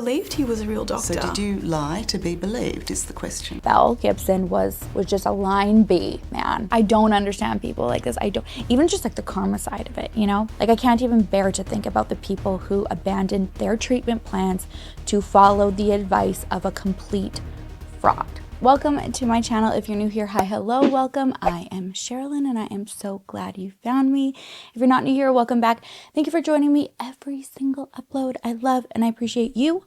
believed he was a real doctor. So did you lie to be believed is the question. Belle Gibson was just a line B, man. I don't understand people like this. I don't, even just like the karma side of it, you know? Like I can't even bear to think about the people who abandoned their treatment plans to follow the advice of a complete fraud. Welcome to my channel. If you're new here, hi, hello, welcome. I am Sherrilyn and I am so glad you found me. If you're not new here, welcome back. Thank you for joining me every single upload. I love and I appreciate you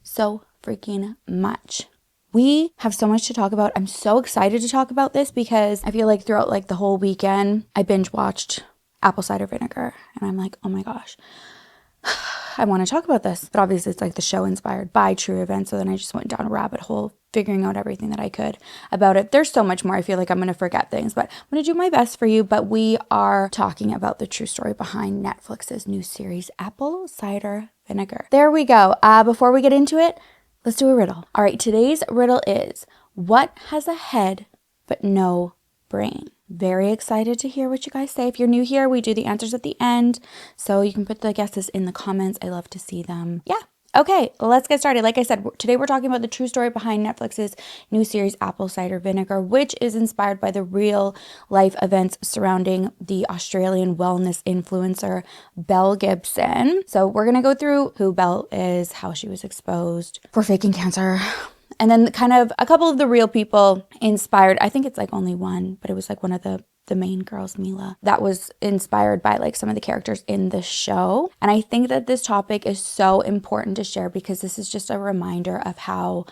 so freaking much. We have so much to talk about. I'm so excited to talk about this because I feel like throughout like the whole weekend, I binge watched Apple Cider Vinegar and I'm like, oh my gosh, I want to talk about this. But obviously it's like the show inspired by true events. So then I just went down a rabbit hole figuring out everything that I could about it. There's so much more. I feel like I'm going to forget things, but I'm going to do my best for you. But we are talking about the true story behind Netflix's new series, Apple Cider Vinegar. There we go. Before we get into it, let's do a riddle. All right, today's riddle is, what has a head but no brain? Very excited to hear what you guys say. If you're new here, we do the answers at the end, so you can put the guesses in the comments. I love to see them. Yeah. Okay, let's get started. Like I said, today we're talking about the true story behind Netflix's new series, Apple Cider Vinegar, which is inspired by the real life events surrounding the Australian wellness influencer, Belle Gibson. So we're going to go through who Belle is, how she was exposed for faking cancer, and then kind of a couple of the real people inspired. I think it's like only one, but it was like one of the main girls, Mila, that was inspired by like some of the characters in the show. And I think that this topic is so important to share because this is just a reminder of how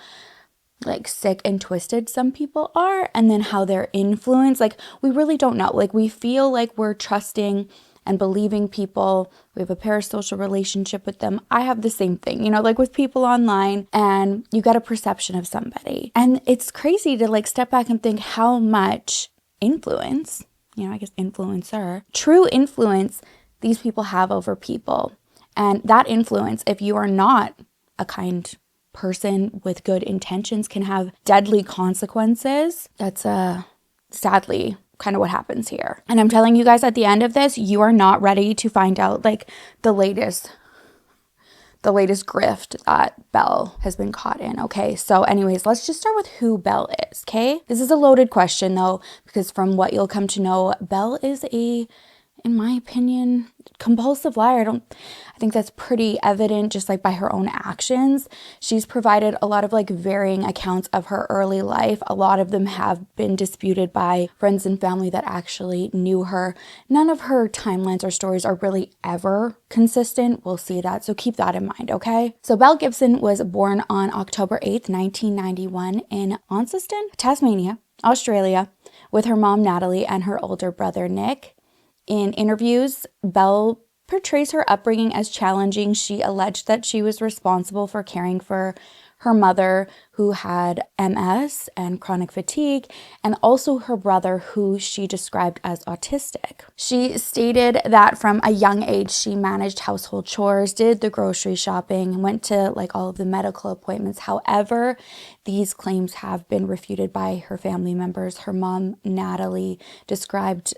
like sick and twisted some people are, and then how they're influenced. Like we really don't know. Like we feel like we're trusting and believing people. We have a parasocial relationship with them. I have the same thing, you know, like with people online, and you get a perception of somebody. And it's crazy to like step back and think how much influence, you know, I guess influencer, true influence these people have over people. And that influence, if you are not a kind person with good intentions, can have deadly consequences. That's sadly kind of what happens here. And I'm telling you guys, at the end of this, you are not ready to find out like the latest grift that Belle has been caught in. Okay, so anyways, let's just start with who Belle is, okay? This is a loaded question though, because from what you'll come to know, Belle is in my opinion, compulsive liar. I think that's pretty evident just like by her own actions. She's provided a lot of like varying accounts of her early life. A lot of them have been disputed by friends and family that actually knew her. None of her timelines or stories are really ever consistent. We'll see that. So keep that in mind, okay? So Belle Gibson was born on October 8th, 1991 in Launceston, Tasmania, Australia, with her mom, Natalie, and her older brother, Nick. In interviews, Belle portrays her upbringing as challenging. She alleged that she was responsible for caring for her mother, who had MS and chronic fatigue, and also her brother, who she described as autistic. She stated that from a young age, she managed household chores, did the grocery shopping, went to like all of the medical appointments. However, these claims have been refuted by her family members. Her mom, Natalie, described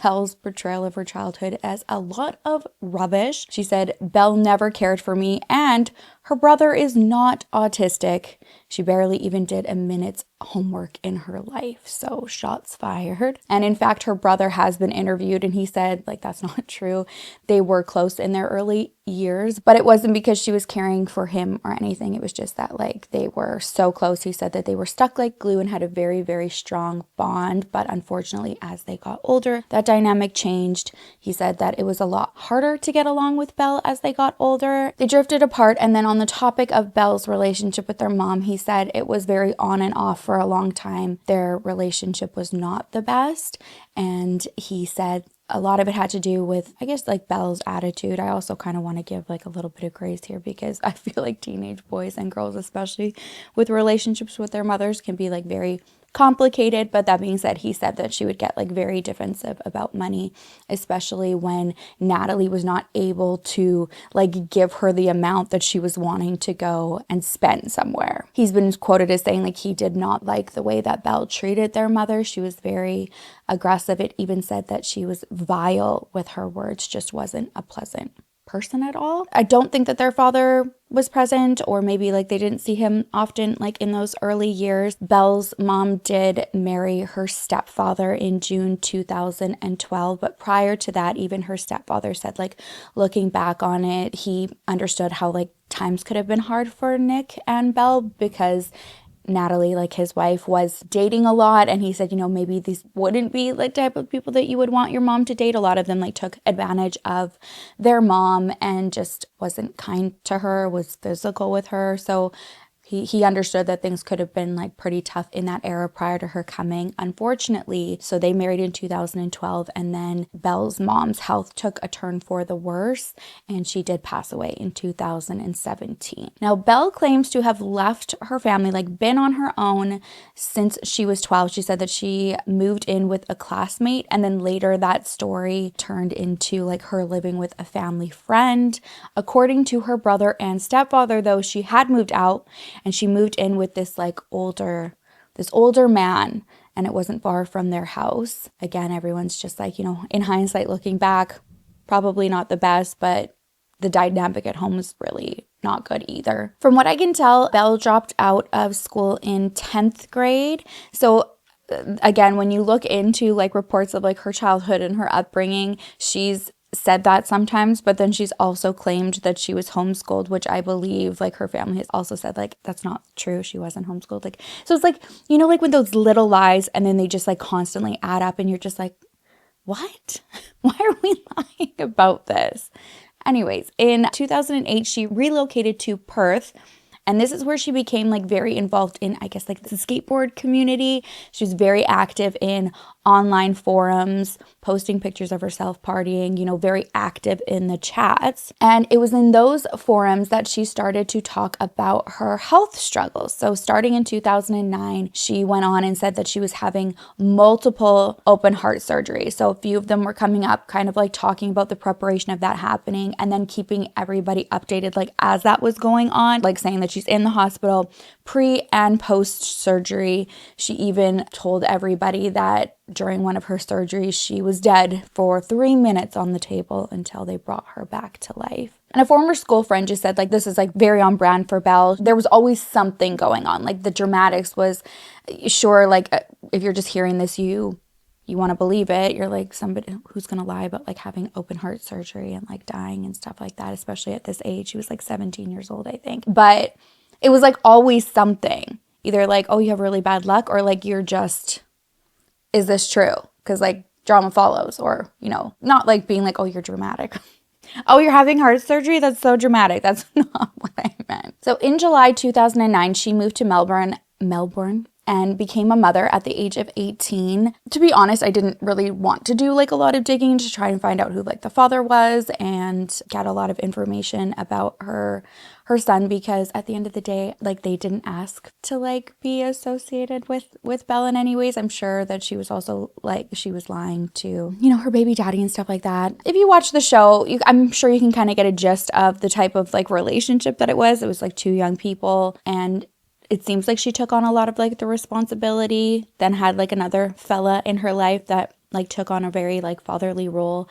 Belle's portrayal of her childhood as a lot of rubbish. She said, "Belle never cared for me, and her brother is not autistic. She barely even did a minute's homework in her life." So shots fired. And in fact, her brother has been interviewed and he said like that's not true. They were close in their early years, but it wasn't because she was caring for him or anything. It was just that like they were so close. He said that they were stuck like glue and had a very, very strong bond. But unfortunately, as they got older, that dynamic changed. He said that it was a lot harder to get along with Belle as they got older. They drifted apart. And then on the topic of Belle's relationship with their mom, he said it was very on and off for a long time. Their relationship was not the best. And he said a lot of it had to do with, I guess, like Belle's attitude. I also kind of want to give like a little bit of grace here because I feel like teenage boys and girls, especially with relationships with their mothers, can be like very complicated. But that being said, he said that she would get like very defensive about money, especially when Natalie was not able to like give her the amount that she was wanting to go and spend somewhere. He's been quoted as saying like he did not like the way that Belle treated their mother. She was very aggressive. It even said that she was vile with her words, just wasn't a pleasant person at all. I don't think that their father was present, or maybe like they didn't see him often like in those early years. Belle's mom did marry her stepfather in June 2012, but prior to that, even her stepfather said, like, looking back on it, he understood how like times could have been hard for Nick and Belle because Natalie, like his wife, was dating a lot, and he said, you know, maybe these wouldn't be like type of people that you would want your mom to date. A lot of them like took advantage of their mom and just wasn't kind to her, was physical with her. So he understood that things could have been like pretty tough in that era prior to her coming, unfortunately. So they married in 2012, and then Belle's mom's health took a turn for the worse, and she did pass away in 2017. Now, Belle claims to have left her family, like been on her own since she was 12. She said that she moved in with a classmate, and then later that story turned into like her living with a family friend. According to her brother and stepfather, though, she had moved out, and she moved in with this older man, and it wasn't far from their house. Again, everyone's just like, you know, in hindsight, looking back, probably not the best, but the dynamic at home was really not good either. From what I can tell, Belle dropped out of school in 10th grade. So again, when you look into like reports of like her childhood and her upbringing, she's said that sometimes, but then she's also claimed that she was homeschooled, which I believe like her family has also said like that's not true. She wasn't homeschooled. Like, so it's like, you know, like when those little lies and then they just like constantly add up and you're just like, what? Why are we lying about this? Anyways, in 2008, she relocated to Perth. And this is where she became like very involved in, I guess, like the skateboard community. She was very active in online forums, posting pictures of herself partying, you know, very active in the chats. And it was in those forums that she started to talk about her health struggles. So starting in 2009, she went on and said that she was having multiple open heart surgeries. So a few of them were coming up, kind of like talking about the preparation of that happening and then keeping everybody updated like as that was going on, like saying that she's in the hospital pre and post surgery. She even told everybody that during one of her surgeries, she was dead for 3 minutes on the table until they brought her back to life. And a former school friend just said, like, this is like very on brand for Belle. There was always something going on. Like the dramatics was, sure, like if you're just hearing this, you want to believe it. You're like somebody who's going to lie about like having open heart surgery and like dying and stuff like that, especially at this age. She was like 17 years old, I think. But it was like always something. Either like, oh, you have really bad luck, or like you're just, is this true? Because like drama follows, or, you know, not like being like, oh, you're dramatic. Oh, you're having heart surgery? That's so dramatic. That's not what I meant. So in July 2009, she moved to Melbourne, and became a mother at the age of 18. To be honest, I didn't really want to do like a lot of digging to try and find out who like the father was and get a lot of information about her son, because at the end of the day, like they didn't ask to like be associated with Belle in any ways. I'm sure that she was also like, she was lying to, you know, her baby daddy and stuff like that. If you watch the show, I'm sure you can kind of get a gist of the type of like relationship that it was. It was like two young people, and it seems like she took on a lot of like the responsibility, then had like another fella in her life that like took on a very like fatherly role.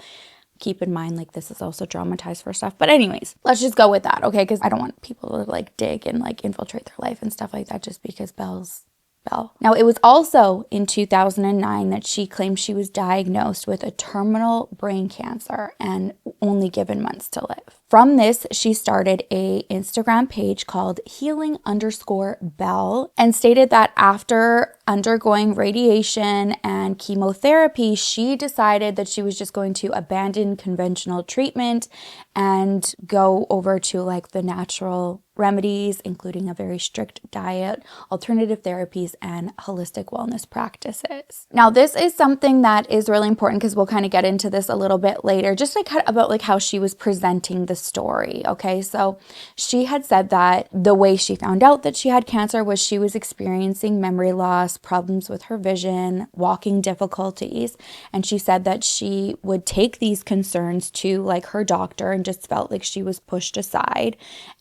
Keep in mind, like this is also dramatized for stuff. But anyways, let's just go with that, okay? Because I don't want people to like dig and like infiltrate their life and stuff like that just because Belle's Belle. Now, it was also in 2009 that she claimed she was diagnosed with a terminal brain cancer and only given months to live. From this, she started a Instagram page called healing_Belle and stated that after undergoing radiation and chemotherapy, she decided that she was just going to abandon conventional treatment and go over to like the natural remedies, including a very strict diet, alternative therapies, and holistic wellness practices. Now, this is something that is really important because we'll kind of get into this a little bit later, just like about like how she was presenting the story. Okay, so she had said that the way she found out that she had cancer was she was experiencing memory loss, problems with her vision, walking difficulties, and she said that she would take these concerns to like her doctor and just felt like she was pushed aside.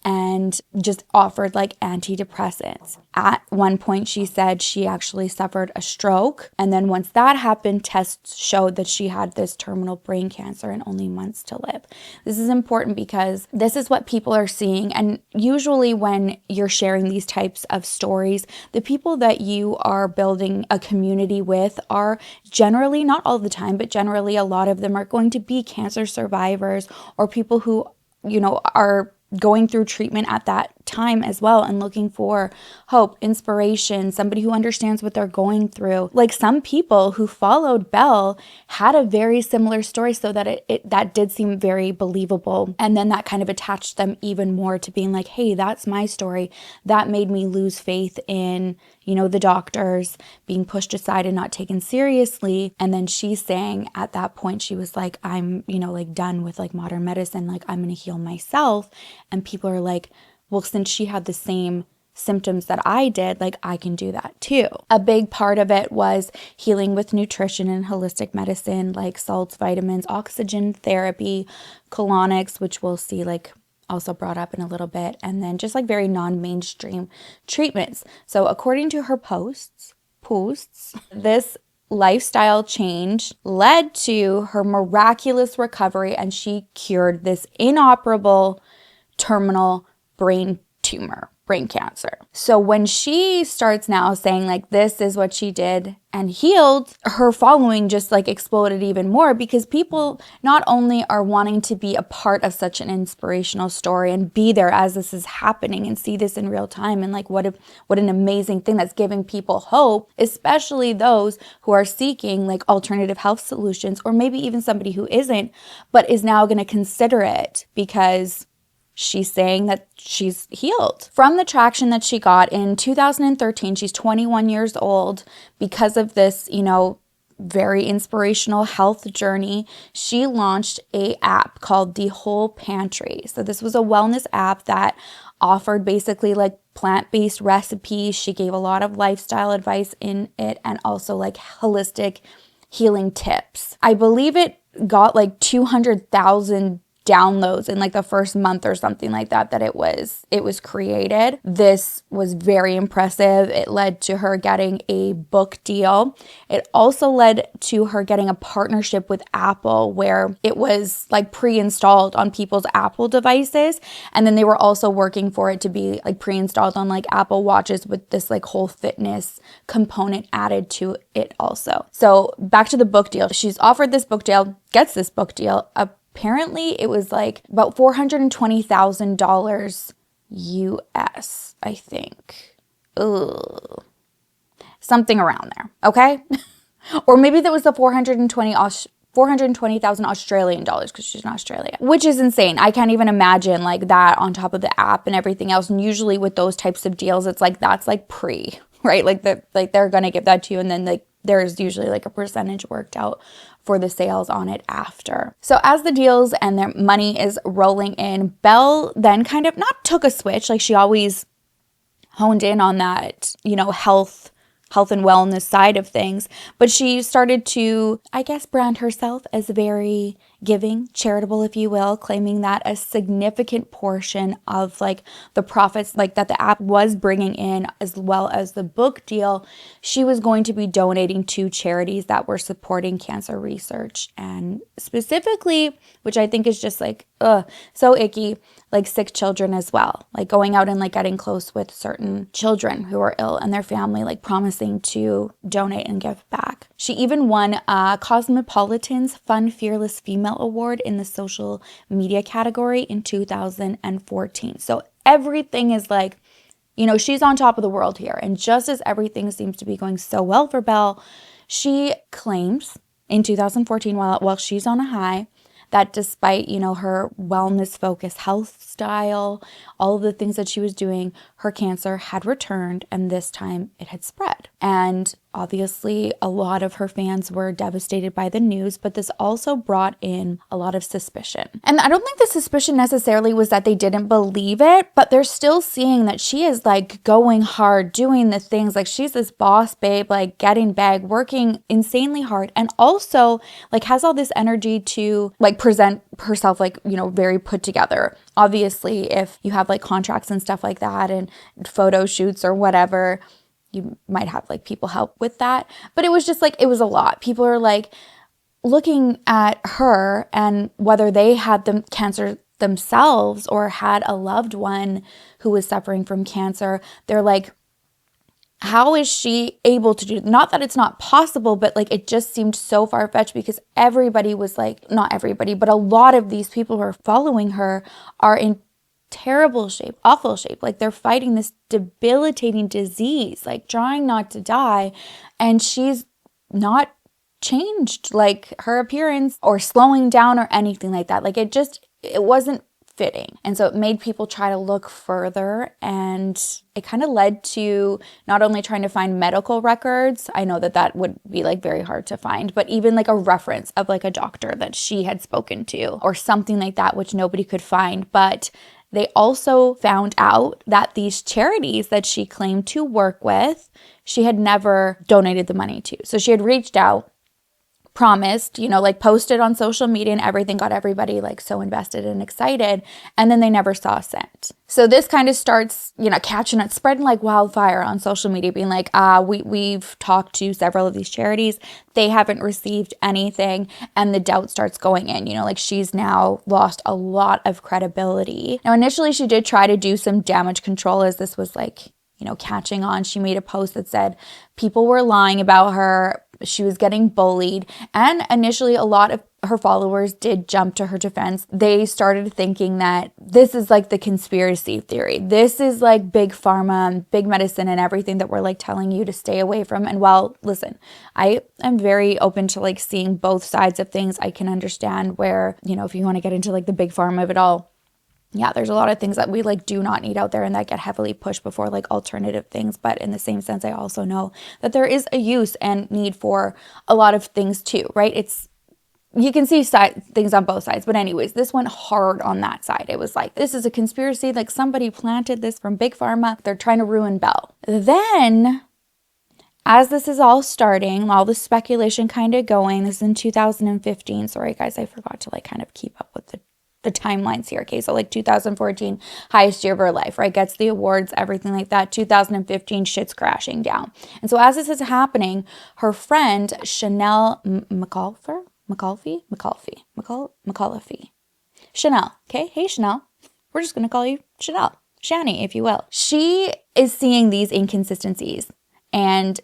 And just offered like antidepressants. At one point, she said she actually suffered a stroke. And then once that happened, tests showed that she had this terminal brain cancer and only months to live. This is important because this is what people are seeing. And usually when you're sharing these types of stories, the people that you are building a community with are generally, not all the time, but generally a lot of them are going to be cancer survivors or people who, are going through treatment at that time as well and looking for hope, inspiration, somebody who understands what they're going through. Like some people who followed Belle had a very similar story, so that that did seem very believable. And then that kind of attached them even more to being like, hey, that's my story. That made me lose faith in, the doctors, being pushed aside and not taken seriously. And then she's saying at that point, she was like, I'm, done with like modern medicine. Like I'm going to heal myself. And people are like, well, since she had the same symptoms that I did, like I can do that too. A big part of it was healing with nutrition and holistic medicine, like salts, vitamins, oxygen therapy, colonics, which we'll see like also brought up in a little bit, and then just like very non-mainstream treatments. So according to her posts, this lifestyle change led to her miraculous recovery, and she cured this inoperable terminal brain cancer. So when she starts now saying like this is what she did and healed, her following just like exploded even more, because people not only are wanting to be a part of such an inspirational story and be there as this is happening and see this in real time, and like what an amazing thing that's giving people hope, especially those who are seeking like alternative health solutions, or maybe even somebody who isn't but is now going to consider it because she's saying that she's healed. From the traction that she got in 2013, she's 21 years old. Because of this, very inspirational health journey, she launched a app called The Whole Pantry. So this was a wellness app that offered basically like plant-based recipes. She gave a lot of lifestyle advice in it and also like holistic healing tips. I believe it got like 200,000 downloads in like the first month or something like that it was created. This was very impressive. It led to her getting a book deal. It also led to her getting a partnership with Apple, where it was like pre-installed on people's Apple devices, and then they were also working for it to be like pre-installed on like Apple Watches with this like whole fitness component added to it also. So back to the book deal. She's offered this book deal, gets this book deal. Apparently, it was like about $420,000 US, I think. Ugh. Something around there, okay? Or maybe that was the 420,000 Australian dollars, because she's in Australia, which is insane. I can't even imagine like that on top of the app and everything else. And usually with those types of deals, it's like that's like right? Like they're gonna give that to you, and then like there's usually like a percentage worked out for the sales on it after. So as the deals and their money is rolling in, Belle then kind of not took a switch, like she always honed in on that, health and wellness side of things, but she started to, I guess, brand herself as very giving, charitable, if you will, claiming that a significant portion of like the profits like that the app was bringing in, as well as the book deal, she was going to be donating to charities that were supporting cancer research, and specifically, which I think is just like so icky, like sick children as well, like going out and like getting close with certain children who are ill and their family, like promising to donate and give back. She even won Cosmopolitan's Fun Fearless Female Award in the social media category in 2014. So everything is like, she's on top of the world here. And just as everything seems to be going so well for Belle, she claims in 2014, while she's on a high, that despite, her wellness-focused health style, all of the things that she was doing, her cancer had returned, and this time it had spread. And obviously, a lot of her fans were devastated by the news, but this also brought in a lot of suspicion. And I don't think the suspicion necessarily was that they didn't believe it, but they're still seeing that she is like going hard, doing the things, like she's this boss babe, like getting bag, working insanely hard, and also like has all this energy to like present herself like, very put together. obviously if you have like contracts and stuff like that and photo shoots or whatever, you might have like people help with that. But it was just like, it was a lot. People are like looking at her and whether they had the cancer themselves or had a loved one who was suffering from cancer. They're like, how is she able to do, not that it's not possible, but like it just seemed so far-fetched because everybody was like, not everybody, but a lot of these people who are following her are in terrible shape, awful shape. Like they're fighting this debilitating disease, like trying not to die. And she's not changed like her appearance or slowing down or anything like that. Like it wasn't fitting. And so it made people try to look further, and it kind of led to not only trying to find medical records. I know that would be like very hard to find, but even like a reference of like a doctor that she had spoken to or something like that, which nobody could find. But they also found out that these charities that she claimed to work with, she had never donated the money to. So she had reached out, promised, like posted on social media and everything, got everybody like so invested and excited, and then they never saw a cent. So this kind of starts, catching it, spreading like wildfire on social media, being like, we've talked to several of these charities, they haven't received anything, and the doubt starts going in, like she's now lost a lot of credibility. Now, initially she did try to do some damage control as this was like, catching on. She made a post that said people were lying about her. She was getting bullied. And initially, a lot of her followers did jump to her defense. They started thinking that this is like the conspiracy theory. This is like big pharma, big medicine, and everything that we're like telling you to stay away from. And while, listen, I am very open to like seeing both sides of things. I can understand where, if you want to get into like the big pharma of it all, yeah, there's a lot of things that we like do not need out there and that get heavily pushed before like alternative things. But in the same sense, I also know that there is a use and need for a lot of things too, right? You can see things on both sides. But anyways, this went hard on that side. It was like, this is a conspiracy. Like somebody planted this from Big Pharma. They're trying to ruin Belle. Then as this is all starting, all the speculation kind of going, this is in 2015. Sorry, guys, I forgot to like kind of keep up with the timelines here. Okay, so like 2014, highest year of her life, right? Gets the awards, everything like that. 2015, shit's crashing down. And so as this is happening, her friend Chanel McAuliffe, Chanel, okay? Hey, Chanel. We're just going to call you Chanel, Shani, if you will. She is seeing these inconsistencies and,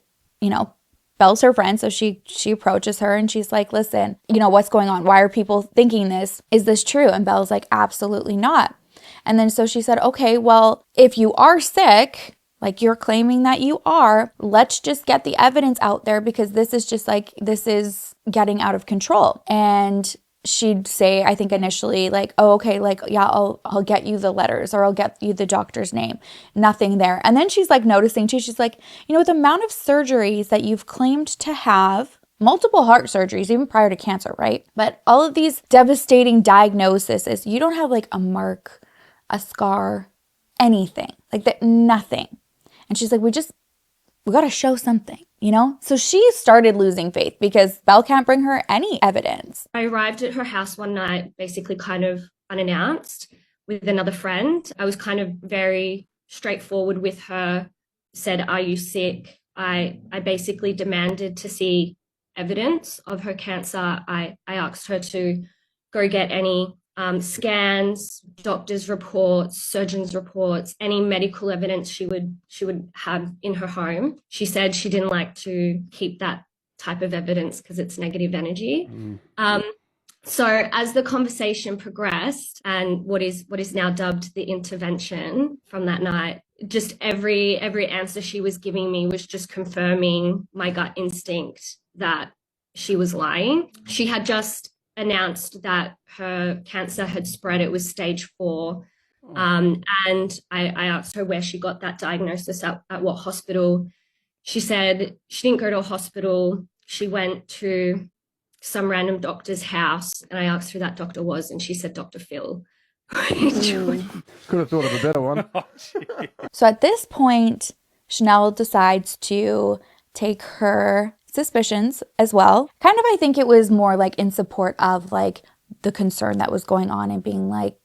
Belle's her friend, so she approaches her and she's like, listen, what's going on? Why are people thinking this? Is this true? And Belle's like, absolutely not. And then so she said, okay, well, if you are sick, like you're claiming that you are, let's just get the evidence out there because this is getting out of control. And she'd say, I think initially like, oh, okay, like, yeah, I'll get you the letters or I'll get you the doctor's name. Nothing there. And then she's like noticing too, she's like, the amount of surgeries that you've claimed to have, multiple heart surgeries, even prior to cancer, right? But all of these devastating diagnoses, you don't have like a mark, a scar, anything like that, nothing. And she's like, we got to show something. So she started losing faith because Belle can't bring her any evidence. I arrived at her house one night, basically kind of unannounced with another friend. I was kind of very straightforward with her, said, are you sick? I basically demanded to see evidence of her cancer. I asked her to go get any scans, doctor's reports, surgeon's reports, any medical evidence she would have in her home. She said she didn't like to keep that type of evidence because it's negative energy. So as the conversation progressed and what is now dubbed the intervention from that night, just every answer she was giving me was just confirming my gut instinct that she was lying. She had just announced that her cancer had spread. It was stage 4. And I asked her where she got that diagnosis, at what hospital. She said she didn't go to a hospital. She went to some random doctor's house, and I asked who that doctor was, and she said Dr. Phil. Could have thought of a better one. So at this point, Chanel decides to take her suspicions as well. Kind of, I think it was more like in support of like the concern that was going on and being like,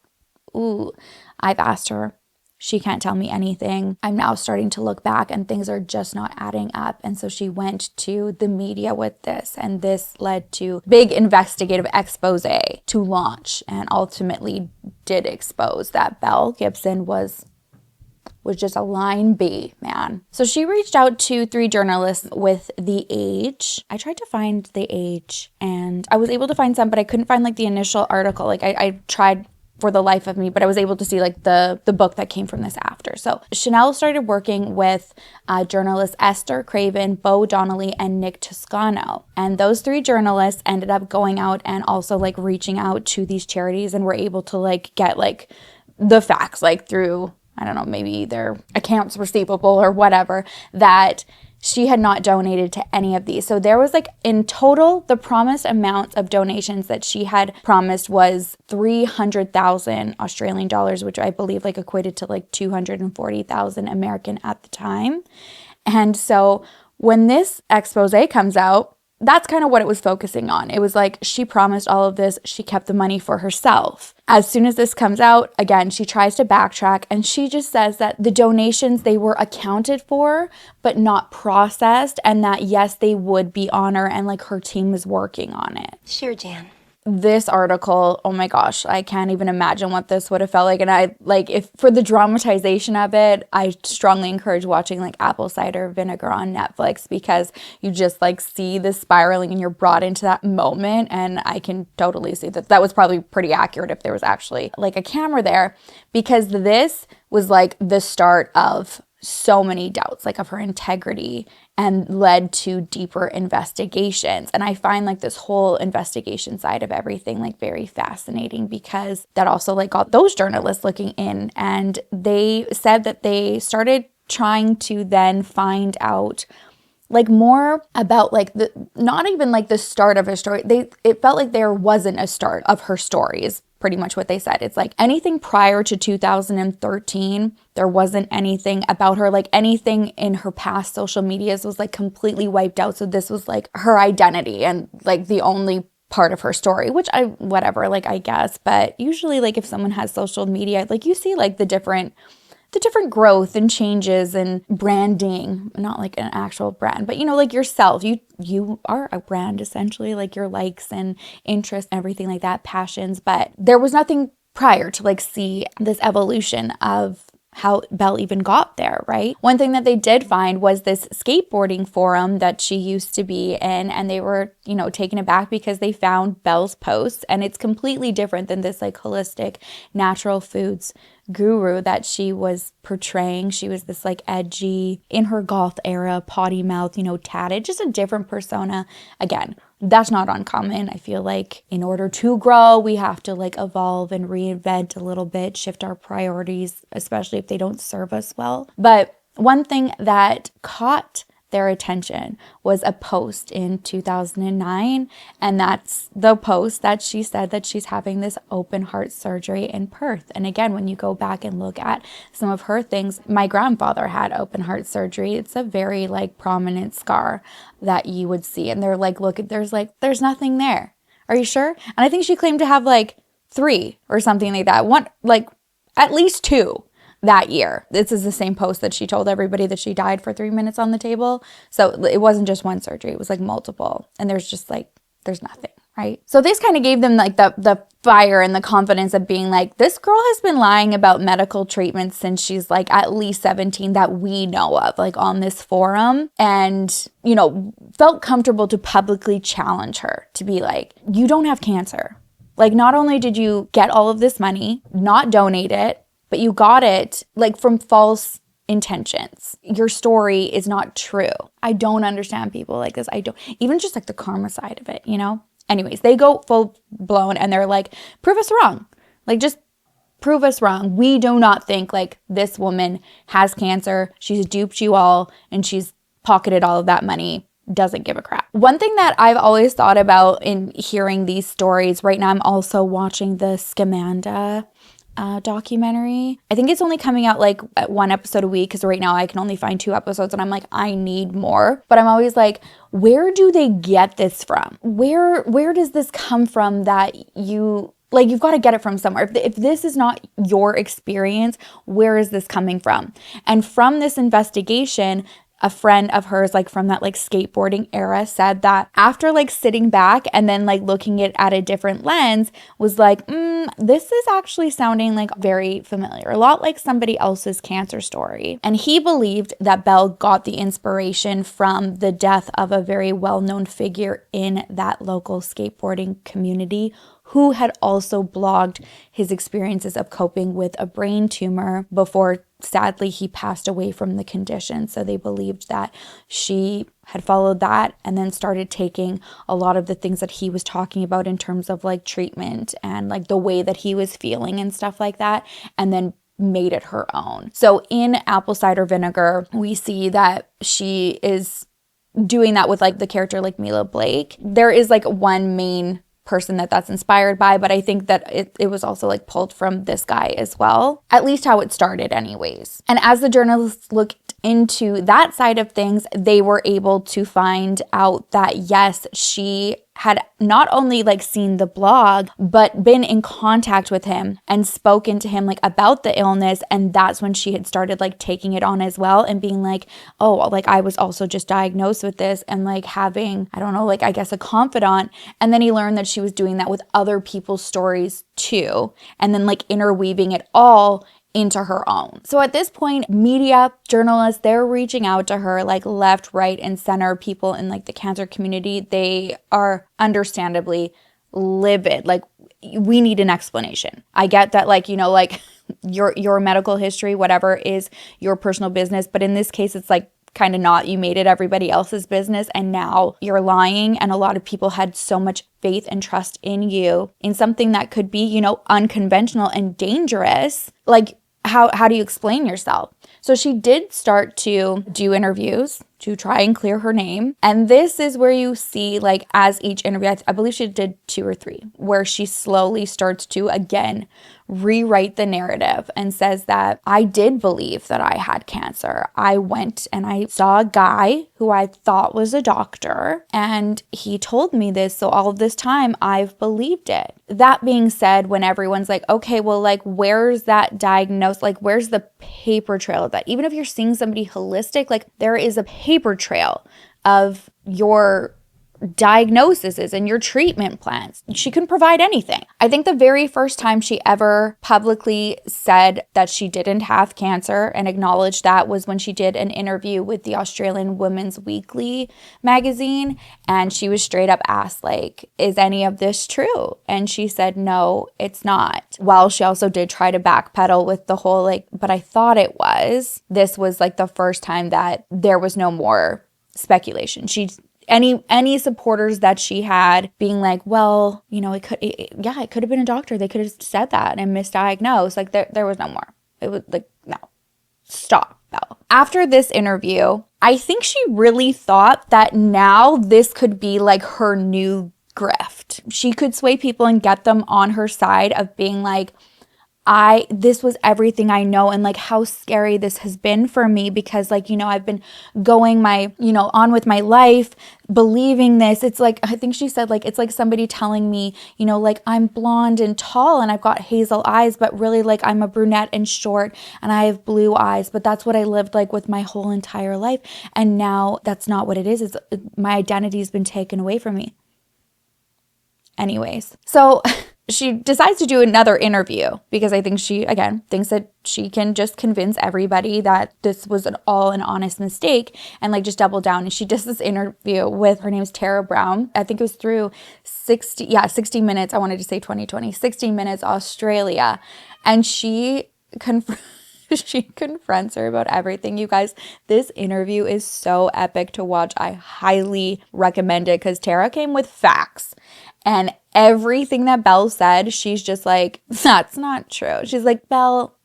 ooh, I've asked her. She can't tell me anything. I'm now starting to look back and things are just not adding up. And so she went to the media with this, and this led to big investigative expose to launch, and ultimately did expose that Belle Gibson was just a line B, man. So she reached out to 3 journalists with The Age. I tried to find The Age and I was able to find some, but I couldn't find like the initial article. Like I tried for the life of me, but I was able to see like the book that came from this after. So Chanel started working with journalists Esther Craven, Bo Donnelly, and Nick Toscano. And those 3 journalists ended up going out and also like reaching out to these charities and were able to like get like the facts like through, I don't know, maybe their accounts receivable or whatever, that she had not donated to any of these. So there was like in total, the promised amount of donations that she had promised was 300,000 Australian dollars, which I believe like equated to like 240,000 American at the time. And so when this expose comes out, that's kind of what it was focusing on. It was like she promised all of this. She kept the money for herself. As soon as this comes out, again, she tries to backtrack and she just says that the donations, they were accounted for, but not processed. And that, yes, they would be on her and like her team was working on it. Sure, Jan. This article, oh my gosh, I can't even imagine what this would have felt like. And I like, if for the dramatization of it, I strongly encourage watching like Apple Cider Vinegar on Netflix, because you just like see the spiraling and you're brought into that moment. And I can totally see that that was probably pretty accurate if there was actually like a camera there, because this was like the start of so many doubts, like of her integrity, and led to deeper investigations. And I find like this whole investigation side of everything like very fascinating, because that also like got those journalists looking in, and they said that they started trying to then find out like more about like the, not even like the start of her story. It felt like there wasn't a start of her story is pretty much what they said. It's like anything prior to 2013, there wasn't anything about her, like anything in her past social medias was like completely wiped out. So this was like her identity and like the only part of her story, which whatever, like I guess. But usually like if someone has social media, like you see like the different growth and changes and branding, not like an actual brand, but you know, like yourself, you are a brand essentially, like your likes and interests, everything like that, passions. But there was nothing prior to like see this evolution of how Belle even got there, right? One thing that they did find was this skateboarding forum that she used to be in, and they were, you know, taken aback because they found Belle's posts, and it's completely different than this like holistic natural foods guru that she was portraying. She was this like edgy, in her goth era, potty mouth, you know, tatted, just a different persona. Again, that's not uncommon. I feel like in order to grow, we have to like evolve and reinvent a little bit, shift our priorities, especially if they don't serve us well. But one thing that caught their attention was a post in 2009, and that's the post that she said that she's having this open heart surgery in Perth. And again, when you go back and look at some of her things, my grandfather had open heart surgery. It's a very like prominent scar that you would see, and they're like, look, there's nothing there. Are you sure? And I think she claimed to have like 3 or something like that, one like at least 2 that year. This is the same post that she told everybody that she died for 3 minutes on the table. So it wasn't just one surgery, it was like multiple. And there's nothing, right? So this kind of gave them like the fire and the confidence of being like, this girl has been lying about medical treatments since she's like at least 17 that we know of, like on this forum. And, you know, felt comfortable to publicly challenge her to be like, you don't have cancer. Like, not only did you get all of this money, not donate it, but you got it like from false intentions. Your story is not true. I don't understand people like this. I don't, even just like the karma side of it, you know? Anyways, they go full blown and they're like, prove us wrong. Like, just prove us wrong. We do not think like this woman has cancer. She's duped you all and she's pocketed all of that money. Doesn't give a crap. One thing that I've always thought about in hearing these stories, right now I'm also watching the Scamanda documentary. I think it's only coming out like 1 episode a week, because right now I can only find 2 episodes and I'm like, I need more. But I'm always like, where do they get this from? Where does this come from that you like, you've got to get it from somewhere. If this is not your experience, where is this coming from? And from this investigation, a friend of hers, like from that like skateboarding era, said that after like sitting back and then like looking at a different lens, was like, this is actually sounding like very familiar, a lot like somebody else's cancer story. And he believed that Belle got the inspiration from the death of a very well-known figure in that local skateboarding community, who had also blogged his experiences of coping with a brain tumor before, sadly, he passed away from the condition. So they believed that she had followed that and then started taking a lot of the things that he was talking about in terms of like treatment and like the way that he was feeling and stuff like that, and then made it her own. So in Apple Cider Vinegar, we see that she is doing that with like the character like Mila Blake. There is like one main person that's inspired by, but I think that it was also like pulled from this guy as well, at least how it started anyways. And as the journalists looked into that side of things, they were able to find out that yes, she had not only like seen the blog, but been in contact with him and spoken to him like about the illness. And that's when she had started like taking it on as well and being like, oh, like I was also just diagnosed with this, and like having, I don't know, like I guess a confidant. And then he learned that she was doing that with other people's stories too, and then like interweaving it all into her own. So at this point, media, journalists, they're reaching out to her like left, right, and center. People in like the cancer community, they are understandably livid. Like, we need an explanation. I get that, like, you know, like your medical history, whatever, is your personal business. But in this case, it's like kind of not. You made it everybody else's business, and now you're lying. And a lot of people had so much faith and trust in you, in something that could be, you know, unconventional and dangerous. Like, how do you explain yourself? So she did start to do interviews to try and clear her name. And this is where you see, like, as each interview, I believe she did 2 or 3, where she slowly starts to, again, rewrite the narrative and says that I did believe that I had cancer. I went and I saw a guy who I thought was a doctor, and he told me this. So all of this time I've believed it. That being said, when everyone's like, okay, well, like, where's that diagnosis? Like, where's the paper trail of that? Even if you're seeing somebody holistic, like, there is a paper trail of your diagnoses and your treatment plans. She couldn't provide anything. I think the very first time she ever publicly said that she didn't have cancer and acknowledged that was when she did an interview with the Australian Women's Weekly magazine, and she was straight up asked, like, is any of this true? And she said, no, it's not. While she also did try to backpedal with the whole, like, but I thought it was. This was like the first time that there was no more speculation. Any supporters that she had being like, well, you know, it could have been a doctor. They could have said that and misdiagnosed. Like, there was no more. It was like, no, stop, Belle. After this interview, I think she really thought that now this could be like her new grift. She could sway people and get them on her side of being like, this was everything I know, and like how scary this has been for me, because like, you know, I've been going on with my life, believing this. It's like, I think she said, like, it's like somebody telling me, you know, like, I'm blonde and tall and I've got hazel eyes, but really, like, I'm a brunette and short and I have blue eyes, but that's what I lived like with my whole entire life. And now that's not what it is. It's my identity has been taken away from me. Anyways, so she decides to do another interview because I think she, again, thinks that she can just convince everybody that this was an honest mistake and like just double down. And she does this interview with, her name's Tara Brown. I think it was through 60 Minutes. I wanted to say 2020, 60 Minutes Australia. And she confronts her about everything. You guys, this interview is so epic to watch. I highly recommend it because Tara came with facts. And everything that Belle said, she's just like, that's not true. She's like, Belle,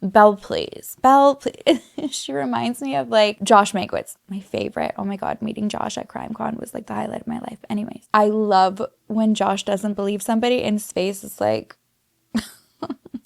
please. Belle, please. She reminds me of like Josh Mankiewicz, my favorite. Oh my God, meeting Josh at CrimeCon was like the highlight of my life. Anyways, I love when Josh doesn't believe somebody and his face is like,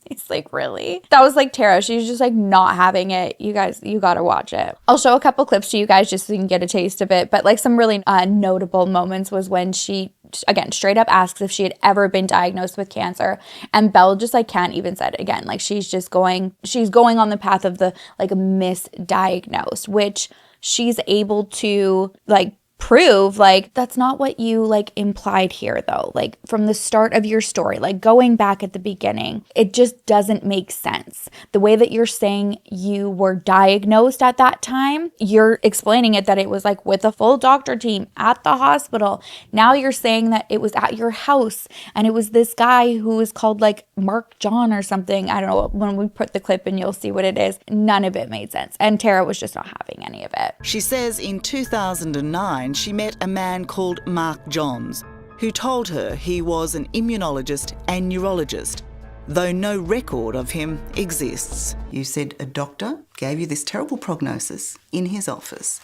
it's like, really? That was like Tara. She's just like not having it. You guys, you gotta watch it. I'll show a couple clips to you guys just so you can get a taste of it. But like some really notable moments was when she again, straight up asks if she had ever been diagnosed with cancer. And Belle just like can't even say it again. Like she's going on the path of the like misdiagnosed, which she's able to like prove like that's not what you like implied here though. Like from the start of your story, like going back at the beginning, it just doesn't make sense. The way that you're saying you were diagnosed at that time, you're explaining it that it was like with a full doctor team at the hospital. Now you're saying that it was at your house and it was this guy who is called like Mark John or something. I don't know. When we put the clip in, you'll see what it is. None of it made sense. And Tara was just not having any of it. She says in 2009 she met a man called Mark Johns who told her he was an immunologist and neurologist, though no record of him exists. You said a doctor gave you this terrible prognosis in his office.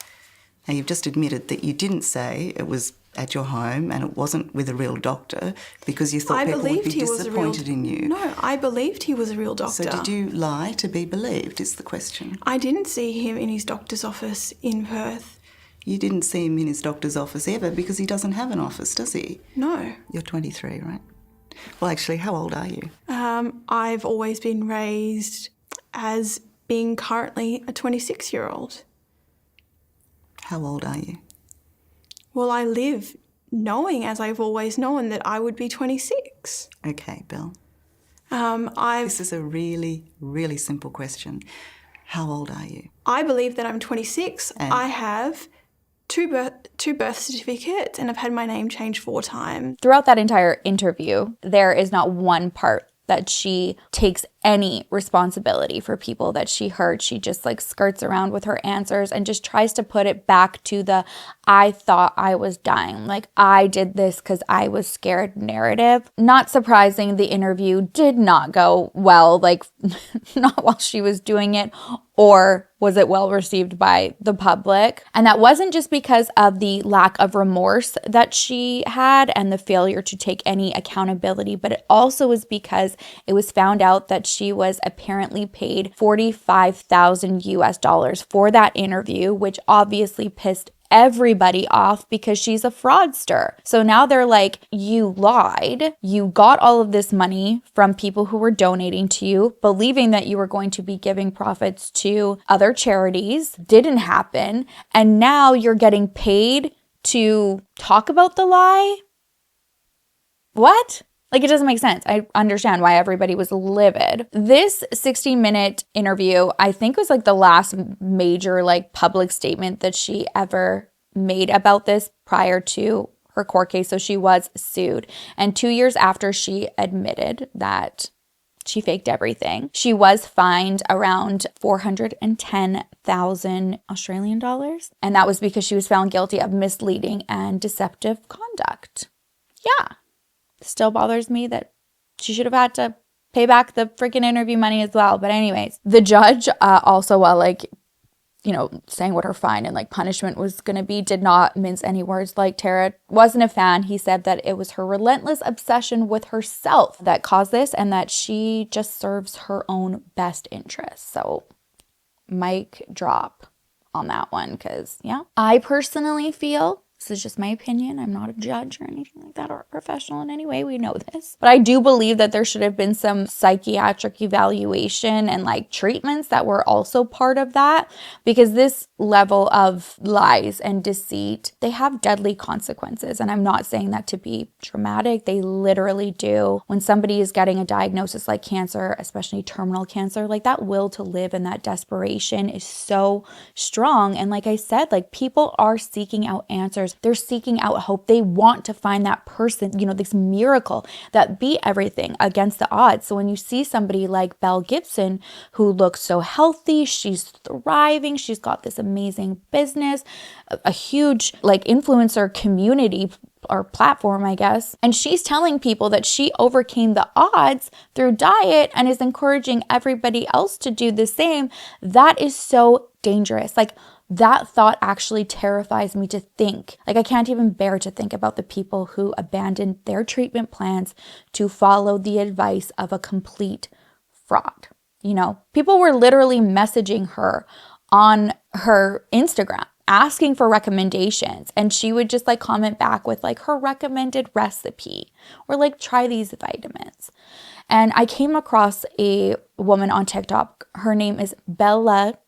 Now you've just admitted that you didn't say it was at your home and it wasn't with a real doctor because you thought people would be disappointed in you. No, I believed he was a real doctor. So did you lie to be believed is the question. I didn't see him in his doctor's office in Perth. You didn't see him in his doctor's office ever because he doesn't have an office, does he? No. You're 23, right? Well, actually, how old are you? I've always been raised as being currently a 26-year-old. How old are you? Well, I live knowing, as I've always known, that I would be 26. Okay, Belle. This This is a really, really simple question. How old are you? I believe that I'm 26. And? I have two birth certificates and I've had my name changed 4 times. Throughout that entire interview, there is not one part that she takes any responsibility for people that she hurt. She just like skirts around with her answers and just tries to put it back to the I thought I was dying. Like I did this because I was scared narrative. Not surprising, the interview did not go well, like not while she was doing it, or was it well received by the public? And that wasn't just because of the lack of remorse that she had and the failure to take any accountability, but it also was because it was found out that she was apparently paid $45,000 US for that interview, which obviously pissed everybody off because she's a fraudster. So now they're like, you lied. You got all of this money from people who were donating to you, believing that you were going to be giving profits to other charities. Didn't happen. And now you're getting paid to talk about the lie? What? Like, it doesn't make sense. I understand why everybody was livid. This 60-minute interview, I think, was like the last major like public statement that she ever made about this prior to her court case. So she was sued. And 2 years after she admitted that she faked everything, she was fined around 410,000 Australian dollars. And that was because she was found guilty of misleading and deceptive conduct. Yeah. Still bothers me that she should have had to pay back the freaking interview money as well. But anyways, the judge also, while like, you know, saying what her fine and like punishment was going to be, did not mince any words. Like, Tara wasn't a fan. He said that it was her relentless obsession with herself that caused this and that she just serves her own best interests. So mic drop on that one, because yeah, I personally feel, this is just my opinion, I'm not a judge or anything like that or a professional in any way, we know this, but I do believe that there should have been some psychiatric evaluation and like treatments that were also part of that, because this level of lies and deceit, they have deadly consequences. And I'm not saying that to be dramatic, they literally do. When somebody is getting a diagnosis like cancer, especially terminal cancer, like that will to live and that desperation is so strong. And like I said, like people are seeking out answers. They're seeking out hope. They want to find that person, you know, this miracle that beat everything against the odds. So when you see somebody like Belle Gibson, who looks so healthy, she's thriving, she's got this amazing business, a huge like influencer community or platform, I guess. And she's telling people that she overcame the odds through diet and is encouraging everybody else to do the same. That is so dangerous. Like, that thought actually terrifies me to think. Like, I can't even bear to think about the people who abandoned their treatment plans to follow the advice of a complete fraud. You know, people were literally messaging her on her Instagram asking for recommendations, and she would just like comment back with like her recommended recipe or like try these vitamins. And I came across a woman on TikTok. Her name is Bella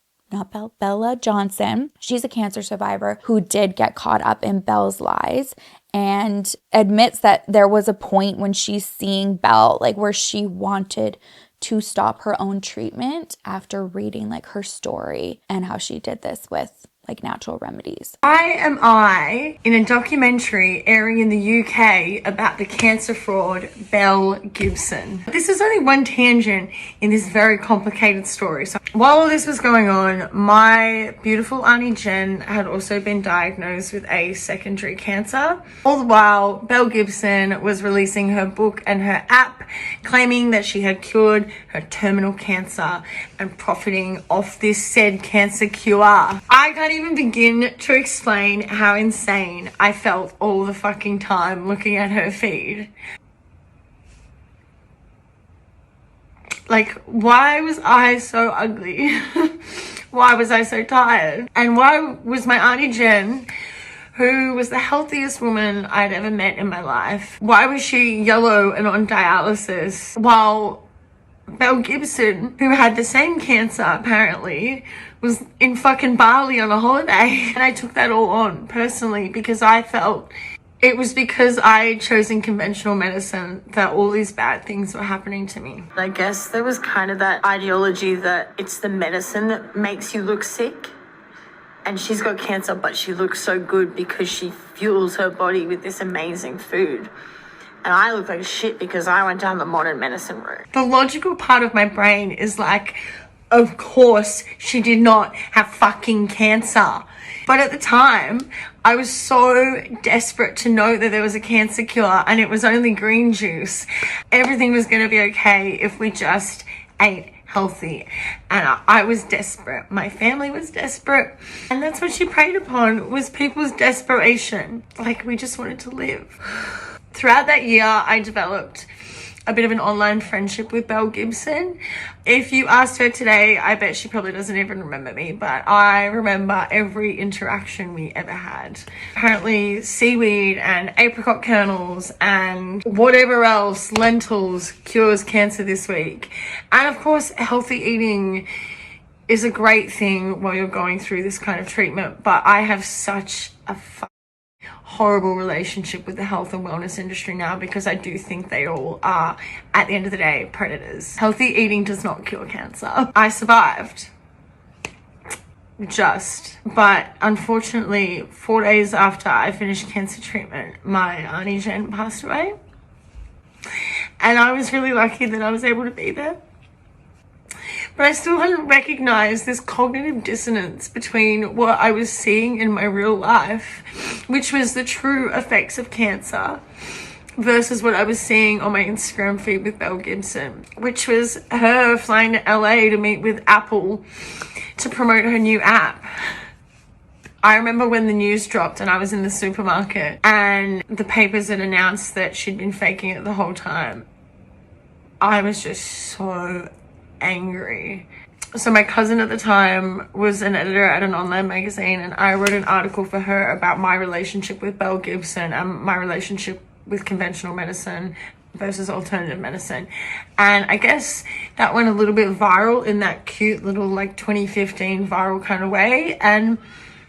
Johnson. She's a cancer survivor who did get caught up in Belle's lies and admits that there was a point when she's seeing Belle, like where she wanted to stop her own treatment after reading like her story and how she did this with like natural remedies. Why am I in a documentary airing in the UK about the cancer fraud Belle Gibson? This is only one tangent in this very complicated story. So while all this was going on, my beautiful Auntie Jen had also been diagnosed with a secondary cancer. All the while, Belle Gibson was releasing her book and her app, claiming that she had cured her terminal cancer and profiting off this said cancer cure. I can't even begin to explain how insane I felt all the fucking time looking at her feed. Like, why was I so ugly? Why was I so tired? And why was my Auntie Jen, who was the healthiest woman I'd ever met in my life, why was she yellow and on dialysis while Belle Gibson, who had the same cancer apparently, was in fucking Bali on a holiday? And I took that all on personally because I felt it was because I had chosen conventional medicine that all these bad things were happening to me. I guess there was kind of that ideology that it's the medicine that makes you look sick. And she's got cancer, but she looks so good because she fuels her body with this amazing food. And I look like shit because I went down the modern medicine route. The logical part of my brain is like, of course she did not have fucking cancer. But at the time, I was so desperate to know that there was a cancer cure and it was only green juice. Everything was going to be okay if we just ate healthy. And I was desperate. My family was desperate. And that's what she preyed upon, was people's desperation. Like, we just wanted to live. Throughout that year, I developed a bit of an online friendship with Belle Gibson. If you asked her today, I bet she probably doesn't even remember me, but I remember every interaction we ever had. Apparently seaweed and apricot kernels and whatever else, lentils, cures cancer this week. And of course, healthy eating is a great thing while you're going through this kind of treatment, but I have such a horrible relationship with the health and wellness industry now because I do think they all are, at the end of the day, predators. Healthy eating does not cure cancer. I survived. But unfortunately, 4 days after I finished cancer treatment, my Auntie Jen passed away. And I was really lucky that I was able to be there. But I still hadn't recognized this cognitive dissonance between what I was seeing in my real life, which was the true effects of cancer, versus what I was seeing on my Instagram feed with Belle Gibson, which was her flying to LA to meet with Apple to promote her new app. I remember when the news dropped and I was in the supermarket and the papers had announced that she'd been faking it the whole time. I was just so angry. So my cousin at the time was an editor at an online magazine, and I wrote an article for her about my relationship with Belle Gibson and my relationship with conventional medicine versus alternative medicine. And I guess that went a little bit viral in that cute little like 2015 viral kind of way, and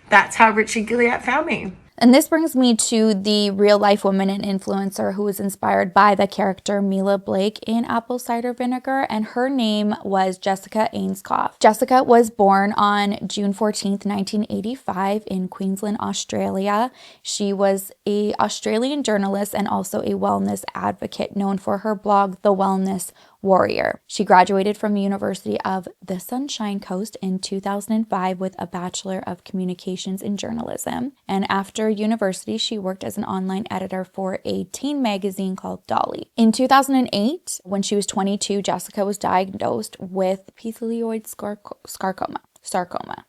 that's how Richard Gilliatt found me. And this brings me to the real life woman and influencer who was inspired by the character Mila Blake in Apple Cider Vinegar, and her name was Jessica Ainscough. Jessica was born on June 14th, 1985 in Queensland, Australia. She was an Australian journalist and also a wellness advocate known for her blog, The Wellness Warrior. She graduated from the University of the Sunshine Coast in 2005 with a Bachelor of Communications in Journalism. And after university, she worked as an online editor for a teen magazine called Dolly. In 2008, when she was 22, Jessica was diagnosed with epithelioid sarcoma.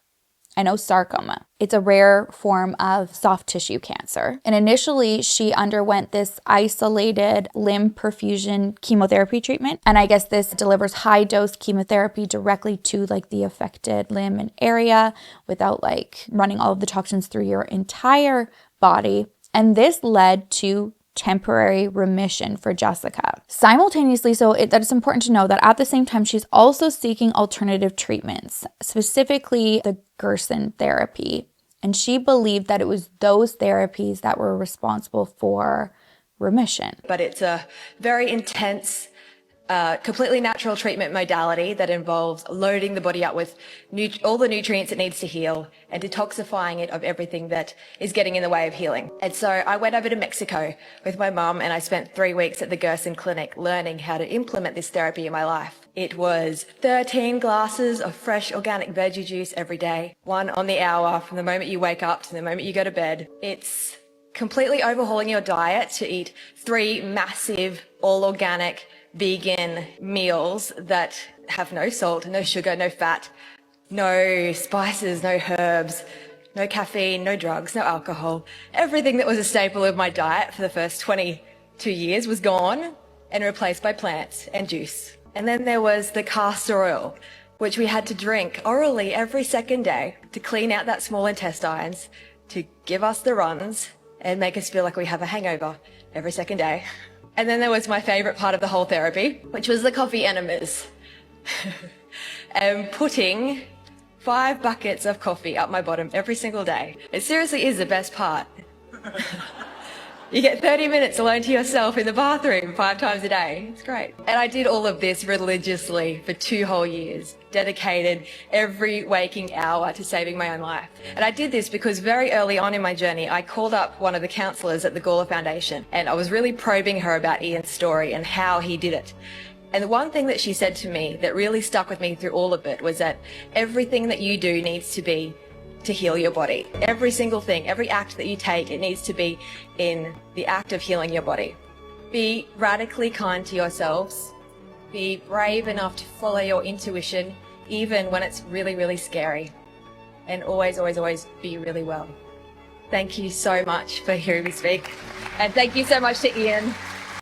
sarcoma. It's a rare form of soft tissue cancer. And initially, she underwent this isolated limb perfusion chemotherapy treatment. And I guess this delivers high dose chemotherapy directly to like the affected limb and area without like running all of the toxins through your entire body. And this led to temporary remission for Jessica. Simultaneously, that it's important to know that at the same time, she's also seeking alternative treatments, specifically the Gerson therapy. And she believed that it was those therapies that were responsible for remission. But it's a very intense, completely natural treatment modality that involves loading the body up with all the nutrients it needs to heal and detoxifying it of everything that is getting in the way of healing. And so I went over to Mexico with my mum and I spent 3 weeks at the Gerson clinic learning how to implement this therapy in my life. It was 13 glasses of fresh organic veggie juice every day, 1 on the hour from the moment you wake up to the moment you go to bed. It's completely overhauling your diet to eat 3 massive, all organic, vegan meals that have no salt, no sugar, no fat, no spices, no herbs, no caffeine, no drugs, no alcohol. Everything that was a staple of my diet for the first 22 years was gone and replaced by plants and juice. And then there was the castor oil, which we had to drink orally every second day to clean out that small intestines, to give us the runs and make us feel like we have a hangover every second day. And then there was my favorite part of the whole therapy, which was the coffee enemas. And putting 5 buckets of coffee up my bottom every single day. It seriously is the best part. You get 30 minutes alone to yourself in the bathroom 5 times a day. It's great. And I did all of this religiously for 2 whole years, dedicated every waking hour to saving my own life. And I did this because very early on in my journey, I called up one of the counselors at the Gawler Foundation, and I was really probing her about Ian's story and how he did it. And the one thing that she said to me that really stuck with me through all of it was that everything that you do needs to be to heal your body. Every single thing, every act that you take, it needs to be in the act of healing your body. Be radically kind to yourselves. Be brave enough to follow your intuition, even when it's really, really scary. And always, always, always be really well. Thank you so much for hearing me speak. And thank you so much to Ian.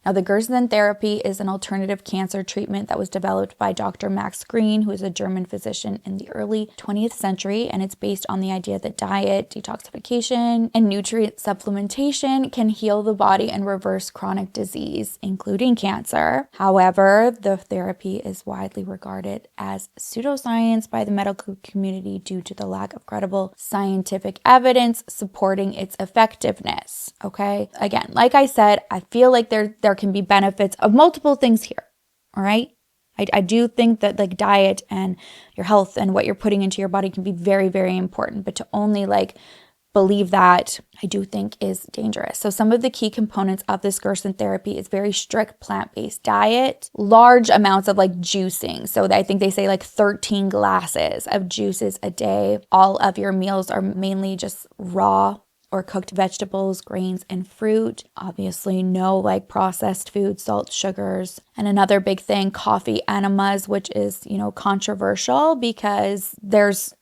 Now, the Gerson therapy is an alternative cancer treatment that was developed by Dr. Max Green, who is a German physician in the early 20th century, and it's based on the idea that diet, detoxification, and nutrient supplementation can heal the body and reverse chronic disease, including cancer. However, the therapy is widely regarded as pseudoscience by the medical community due to the lack of credible scientific evidence supporting its effectiveness. Okay? Again, like I said, I feel like there can be benefits of multiple things here. All right. I do think that like diet and your health and what you're putting into your body can be very, very important, but to only like believe that, I do think is dangerous. So some of the key components of this Gerson therapy is very strict plant-based diet, large amounts of like juicing. So I think they say like 13 glasses of juices a day. All of your meals are mainly just raw or cooked vegetables, grains, and fruit. Obviously, no like processed food, salt, sugars. And another big thing, coffee enemas, which is, controversial because there's,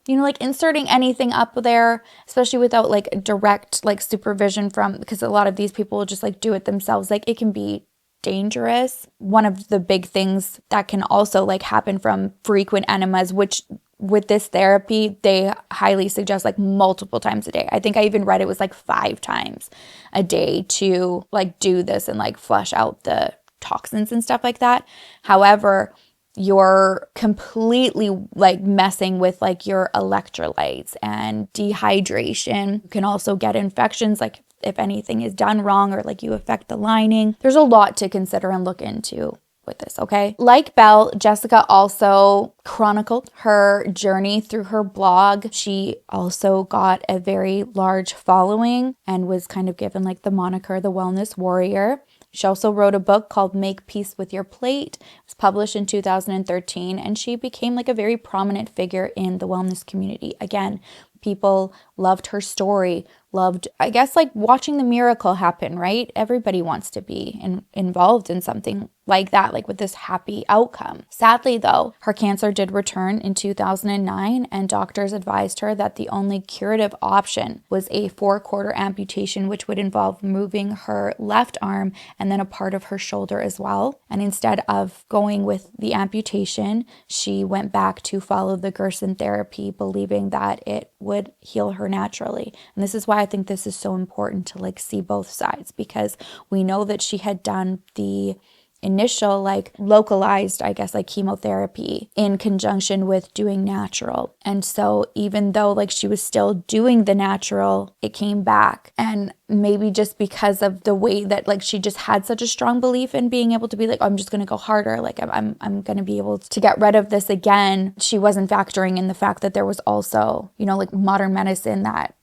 like inserting anything up there, especially without like direct like supervision because a lot of these people will just like do it themselves. Like it can be dangerous. One of the big things that can also like happen from frequent enemas, which with this therapy, they highly suggest like multiple times a day. I think I even read it was like 5 times a day to like do this and like flush out the toxins and stuff like that. However, you're completely like messing with like your electrolytes and dehydration. You can also get infections like if anything is done wrong or like you affect the lining. There's a lot to consider and look into with this, okay? Like Belle, Jessica also chronicled her journey through her blog. She also got a very large following and was kind of given like the moniker the wellness warrior. She also wrote a book called Make Peace with Your Plate. It was published in 2013, and she became like a very prominent figure in the wellness community. Again, people loved her story, loved, I guess, like watching the miracle happen, right? Everybody wants to be involved in something like that, like with this happy outcome. Sadly, though, her cancer did return in 2009, and doctors advised her that the only curative option was a 4/4 amputation, which would involve moving her left arm and then a part of her shoulder as well. And instead of going with the amputation, she went back to follow the Gerson therapy, believing that it would heal her naturally. And this is why I think this is so important to like see both sides, because we know that she had done the initial like localized, I guess, like chemotherapy in conjunction with doing natural. And so even though like she was still doing the natural, it came back. And maybe just because of the way that like she just had such a strong belief in being able to be like, oh, I'm just going to go harder, like I'm going to be able to get rid of this again, she wasn't factoring in the fact that there was also, you know, like modern medicine that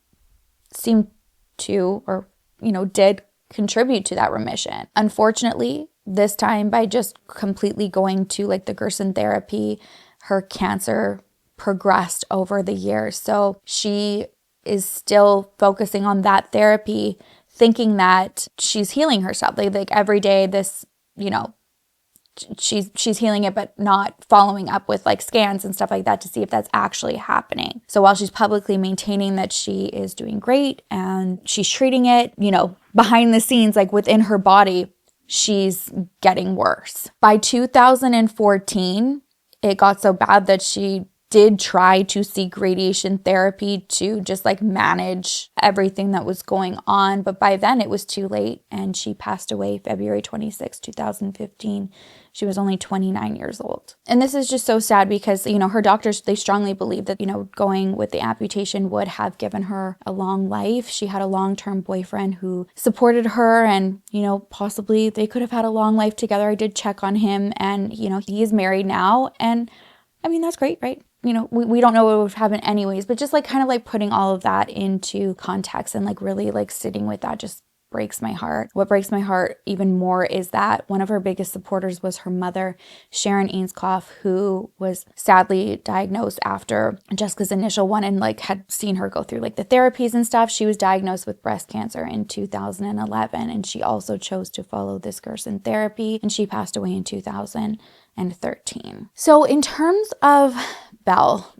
seemed to, or, you know, did contribute to that remission. Unfortunately, this time, by just completely going to like the Gerson therapy, her cancer progressed over the years. So she is still focusing on that therapy, thinking that she's healing herself. Like every day, this, you know, she's healing it, but not following up with like scans and stuff like that to see if that's actually happening. So while she's publicly maintaining that she is doing great and she's treating it, you know, behind the scenes, like within her body, she's getting worse. By 2014, it got so bad that she did try to seek radiation therapy to just like manage everything that was going on. But by then it was too late, and she passed away February 26, 2015. She was only 29 years old. And this is just so sad because, you know, her doctors, they strongly believe that, you know, going with the amputation would have given her a long life. She had a long-term boyfriend who supported her, and, you know, possibly they could have had a long life together. I did check on him, and, you know, he's married now. And I mean, that's great, right? You know, we don't know what would happen anyways, but just like kind of like putting all of that into context and like really like sitting with that just breaks my heart. What breaks my heart even more is that one of her biggest supporters was her mother, Sharon Ainscough, who was sadly diagnosed after Jessica's initial one and like had seen her go through like the therapies and stuff. She was diagnosed with breast cancer in 2011, and she also chose to follow this Gerson therapy, and she passed away in 2013. So in terms of Belle,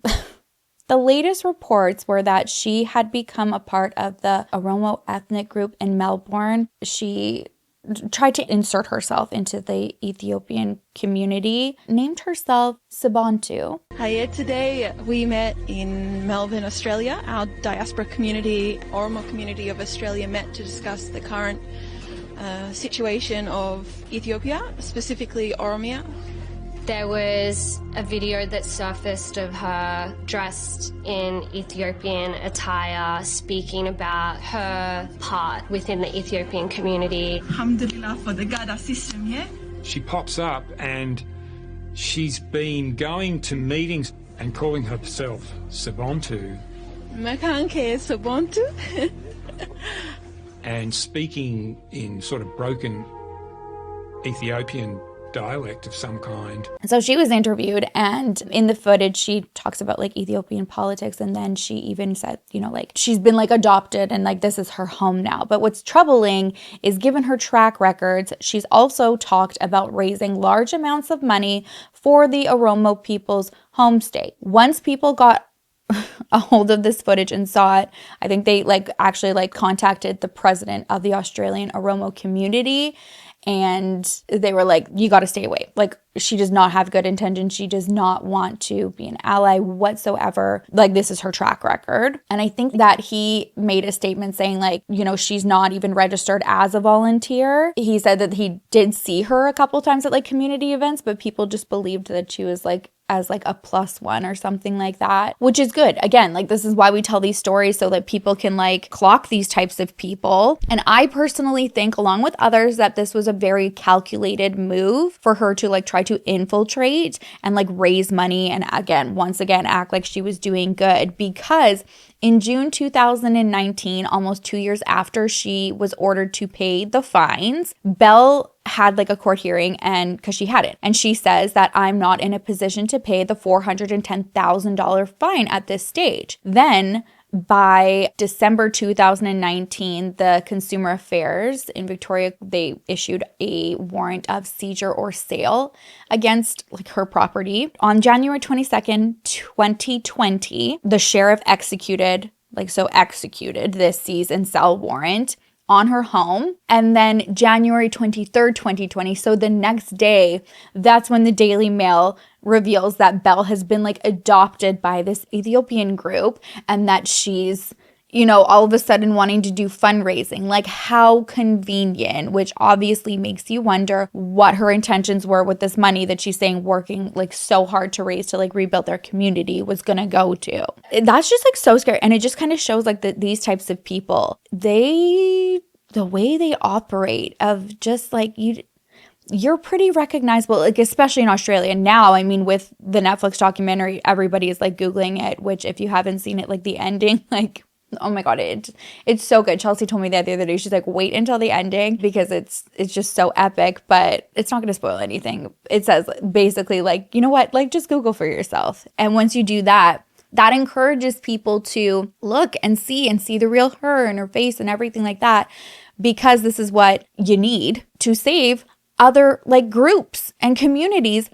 the latest reports were that she had become a part of the Oromo ethnic group in Melbourne. She tried to insert herself into the Ethiopian community, named herself Sabantu. Hiya, today we met in Melbourne, Australia. Our diaspora community, Oromo community of Australia, met to discuss the current situation of Ethiopia, specifically Oromia. There was a video that surfaced of her dressed in Ethiopian attire, speaking about her part within the Ethiopian community. Alhamdulillah for the Gada system, yeah? She pops up and she's been going to meetings and calling herself Sabantu. Makanke Sabantu. And speaking in sort of broken Ethiopian dialect of some kind. So she was interviewed, and in the footage she talks about like Ethiopian politics, and then she even said, you know, like she's been like adopted and like this is her home now. But what's troubling is, given her track records, she's also talked about raising large amounts of money for the Oromo people's home state. Once people got a hold of this footage and saw it, I think they like actually like contacted the president of the Australian Oromo community, and they were like, you got to stay away. Like, she does not have good intentions. She does not want to be an ally whatsoever. Like, this is her track record. And I think that he made a statement saying like, you know, she's not even registered as a volunteer. He said that he did see her a couple times at like community events, but people just believed that she was like as like a +1 or something like that, which is good. Again, like this is why we tell these stories, so that people can like clock these types of people. And I personally think, along with others, that this was a very calculated move for her to like try to infiltrate and like raise money and once again act like she was doing good, because in June 2019, almost 2 years after she was ordered to pay the fines, Belle had like a court hearing, and because she had it, and she says that I'm not in a position to pay the $410,000 fine at this stage. Then by December 2019, the Consumer Affairs in Victoria, they issued a warrant of seizure or sale against like her property. On January 22nd, 2020, the sheriff executed this seize and sell warrant on her home. And then January 23rd, 2020, so the next day, that's when the Daily Mail reveals that Belle has been like adopted by this Ethiopian group and that she's, you know, all of a sudden wanting to do fundraising. Like, how convenient, which obviously makes you wonder what her intentions were with this money that she's saying working like so hard to raise to like rebuild their community was gonna go to. That's just like so scary. And it just kind of shows like that these types of people, the way they operate of just like you're pretty recognizable, like especially in Australia now. I mean, with the Netflix documentary, everybody is like Googling it, which if you haven't seen it, like the ending, like, oh my God, it's so good. Chelsea told me that the other day. She's like, wait until the ending because it's just so epic, but it's not going to spoil anything. It says basically like, you know what, like just Google for yourself. And once you do that, that encourages people to look and see the real her and her face and everything like that, because this is what you need to save other like groups and communities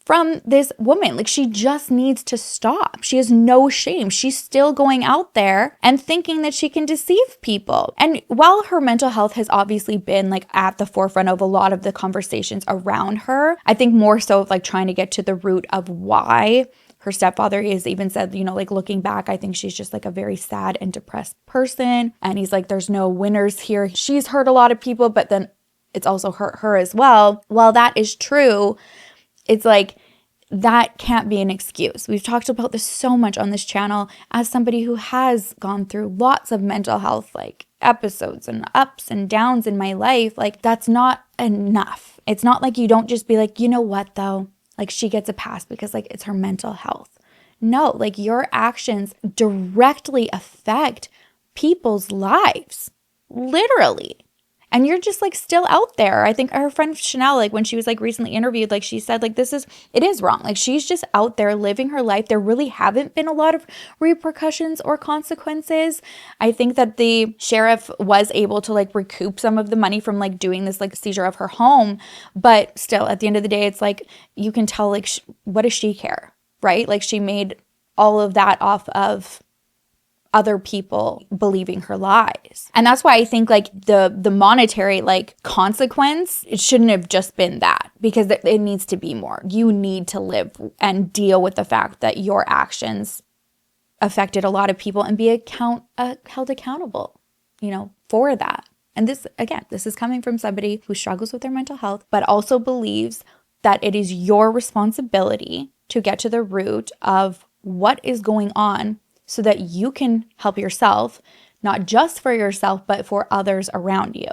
from this woman. Like, she just needs to stop. She has no shame. She's still going out there and thinking that she can deceive people. And while her mental health has obviously been like at the forefront of a lot of the conversations around her, I think more so of like trying to get to the root of why. Her stepfather has even said, you know, like looking back, I think she's just like a very sad and depressed person. And he's like, there's no winners here. She's hurt a lot of people, but then it's also hurt her as well. While that is true, it's like that can't be an excuse. We've talked about this so much on this channel as somebody who has gone through lots of mental health like episodes and ups and downs in my life. Like, that's not enough. It's not like you don't just be like, you know what though? Like, she gets a pass because like it's her mental health. No, like your actions directly affect people's lives, literally. And you're just like still out there. I think her friend Chanel, like when she was like recently interviewed, like she said, like it is wrong. Like, she's just out there living her life. There really haven't been a lot of repercussions or consequences. I think that the sheriff was able to like recoup some of the money from like doing this like seizure of her home. But still, at the end of the day, it's like you can tell like what does she care, right? Like, she made all of that off of other people believing her lies. And that's why I think like the monetary like consequence, it shouldn't have just been that, because it needs to be more. You need to live and deal with the fact that your actions affected a lot of people and be held accountable, you know, for that. And this, again, this is coming from somebody who struggles with their mental health, but also believes that it is your responsibility to get to the root of what is going on so that you can help yourself, not just for yourself, but for others around you.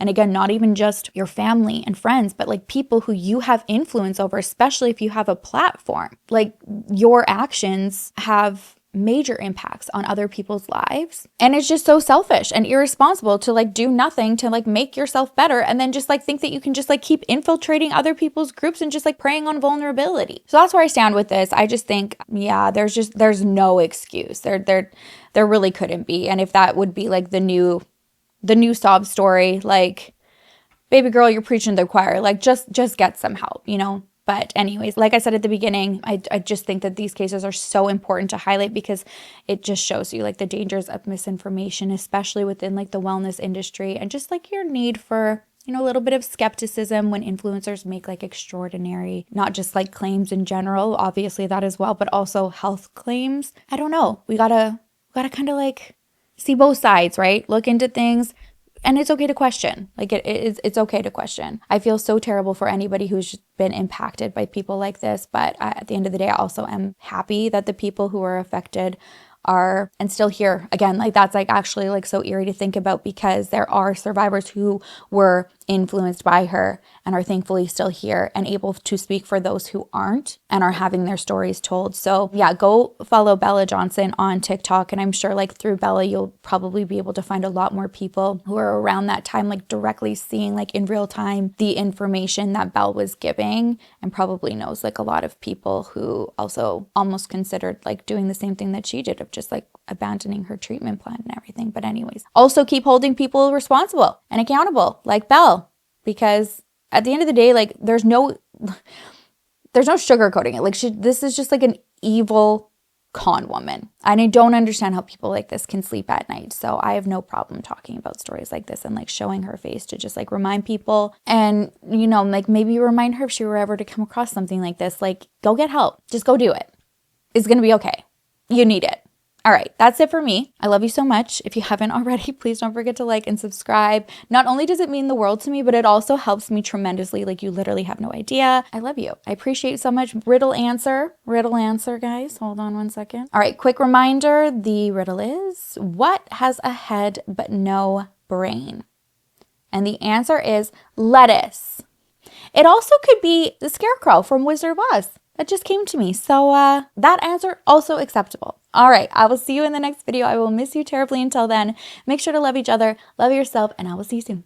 And again, not even just your family and friends, but like people who you have influence over, especially if you have a platform. Like, your actions have major impacts on other people's lives. And it's just so selfish and irresponsible to like do nothing to like make yourself better and then just like think that you can just like keep infiltrating other people's groups and just like preying on vulnerability. So that's where I stand with this. I just think, yeah, there's no excuse. There really couldn't be. And if that would be like the new sob story, like, baby girl, you're preaching to the choir, like just get some help, you know? But anyways, like I said at the beginning, I just think that these cases are so important to highlight because it just shows you like the dangers of misinformation, especially within like the wellness industry, and just like your need for, you know, a little bit of skepticism when influencers make like extraordinary, not just like claims in general, obviously that as well, but also health claims. I don't know. We gotta kind of like see both sides, right? Look into things. And it's okay to question. Like, it's okay to question. I feel so terrible for anybody who's been impacted by people like this. But at the end of the day, I also am happy that the people who are affected are and still here. Again, like, that's like actually like so eerie to think about, because there are survivors who were influenced by her and are thankfully still here and able to speak for those who aren't and are having their stories told. So yeah, go follow Bella Johnson on TikTok. And I'm sure like through Bella, you'll probably be able to find a lot more people who are around that time, like directly seeing like in real time the information that Belle was giving, and probably knows like a lot of people who also almost considered like doing the same thing that she did of just like abandoning her treatment plan and everything. But anyways, also keep holding people responsible and accountable, like Belle, because at the end of the day, like there's no sugarcoating it. Like this is just like an evil con woman. And I don't understand how people like this can sleep at night. So I have no problem talking about stories like this and like showing her face to just like remind people, and, you know, like maybe remind her if she were ever to come across something like this, like go get help. Just go do it. It's going to be okay. You need it. All right, that's it for me. I love you so much. If you haven't already, please don't forget to like and subscribe. Not only does it mean the world to me, but it also helps me tremendously. Like, you literally have no idea. I love you. I appreciate you so much. Riddle answer, guys. Hold on one second. All right, quick reminder. The riddle is, what has a head but no brain? And the answer is lettuce. It also could be the Scarecrow from Wizard of Oz. That just came to me. So that answer also acceptable. All right, I will see you in the next video. I will miss you terribly until then. Make sure to love each other, love yourself, and I will see you soon.